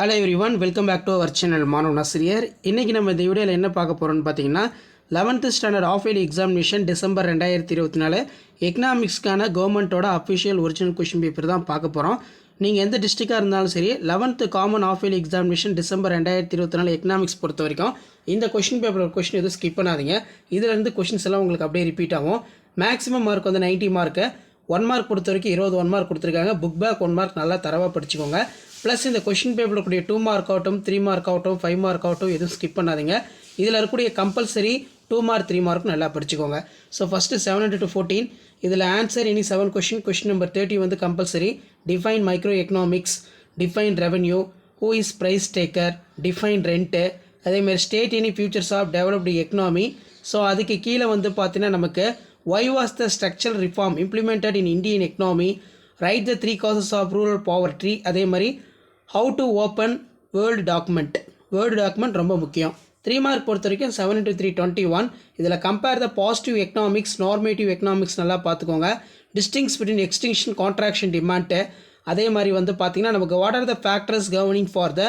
Hello everyone, welcome back to our channel மாணவன் ஆசிரியர். இன்றைக்கி நம்ம இந்த வீடியோவில் என்ன பார்க்க போகிறோம்னு பார்த்தீங்கன்னா 11th standard half yearly examination December 2024 எக்கனாமிக்ஸ்க்கான கவர்மெண்ட்டோட அஃபிஷியல் ஒரிஜினல் கொஷின் பேப்பர் தான் பார்க்க போகிறோம். நீங்கள் எந்த டிஸ்ட்ரிக்டாக இருந்தாலும் சரி 11th common half yearly examination December 2024 economics பொறுத்த வரைக்கும் இந்த கொஷின் பேப்பர் கொஷின் எதுவும் ஸ்கிப் பண்ணாதீங்க. இதிலேருந்து கொஷின்ஸ் எல்லாம் உங்களுக்கு அப்படியே ரிப்பீட் ஆகும். மேக்ஸிமம் மார்க் வந்து 90 மார்க்கு. 1 மார்க் பொறுத்த வரைக்கும் 21 மார்க் கொடுத்துருக்காங்க. புக் பேக் 1 மார்க் நல்லா தரவாக படிச்சுக்கோங்க. ப்ளஸ் இந்த கொஷின் பேப்பரில் கூடிய 2 மார்க் ஆகட்டும், 3 மார்க் ஆகட்டும், 5 மார்க் ஆகட்டும் எதுவும் ஸ்கிப் பண்ணாதீங்க. இதில் இருக்கக்கூடிய கம்பல்சரி 2 மார்க் 3 மார்க் நல்லா படிச்சுக்கோங்க. ஸோ ஃபஸ்ட்டு 7 to 14 இதில் ஆன்சர் எனி 7 கொஷின் நம்பர் 30 வந்து compulsory. Define micro economics, define revenue, who is price taker, define rent, அதேமாதிரி state any features of developed economy. So அதுக்கு கீழே வந்து பார்த்தீங்கன்னா நமக்கு why was the structural reform implemented in Indian economy, write the 3 causes of rural poverty, அதே மாதிரி how to open world document ரொம்ப முக்கியம். 3 மார்க் பொறுத்த வரைக்கும் 7 into 3 21. இதில் compare the positive economics, normative economics நல்லா பார்த்துக்கோங்க. Distinguish between extension, contraction, demand. அதே மாதிரி வந்து பார்த்தீங்கன்னா நமக்கு what are the factors governing for the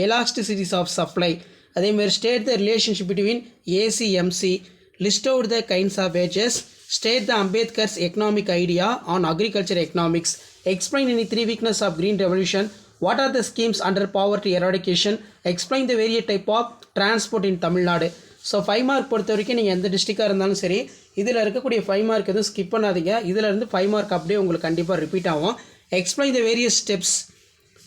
elasticities of supply, அதேமாதிரி state the relationship between AC MC, list out the kinds of wages, state the Ambedkar's economic idea on agriculture economics, explain any 3 weaknesses of green revolution, what are the schemes under poverty eradication, explain the various type of transport in Tamil Nadu. So 5 mark பொறுத்த வரைக்கும் நீங்கள் எந்த டிஸ்ட்ரிக்டாக இருந்தாலும் சரி இதில் இருக்கக்கூடிய 5 mark எதுவும் skip பண்ணாதீங்க. இதில் இருந்து 5 மார்க் அப்படியே உங்களுக்கு கண்டிப்பாக ரிப்பீட் ஆகும். எக்ஸ்பிளைன் த வேரியஸ் ஸ்டெப்ஸ்,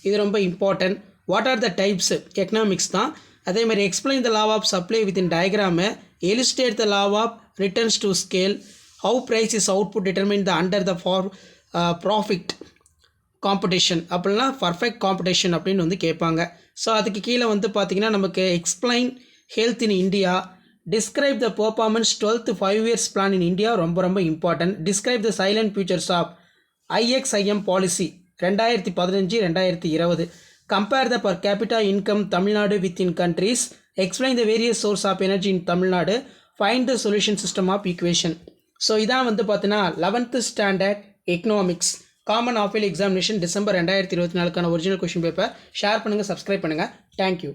இது ரொம்ப important. What are the types, economics தான். அதே மாதிரி explain the law of supply within diagram, illustrate the law of returns to scale, how price is output determined the under the for profit competition அப்படின்னா perfect competition அப்படின்னு வந்து கேட்பாங்க. So அதுக்கு கீழே வந்து பார்த்திங்கன்னா நமக்கு explain health in India, describe the performance 12th 5 years plan in India ரொம்ப ரொம்ப important. Describe the silent futures of EXIM policy 2015-2020. Compare the per capita income Tamil Nadu with in countries, explain the various source of energy in Tamil Nadu, find the solution system of equation. So இதான் வந்து பார்த்தீங்கன்னா 11th standard economics common half yearly examination December 2024 original question paper. Share பண்ணுங்கள், subscribe பண்ணுங்கள். Thank you.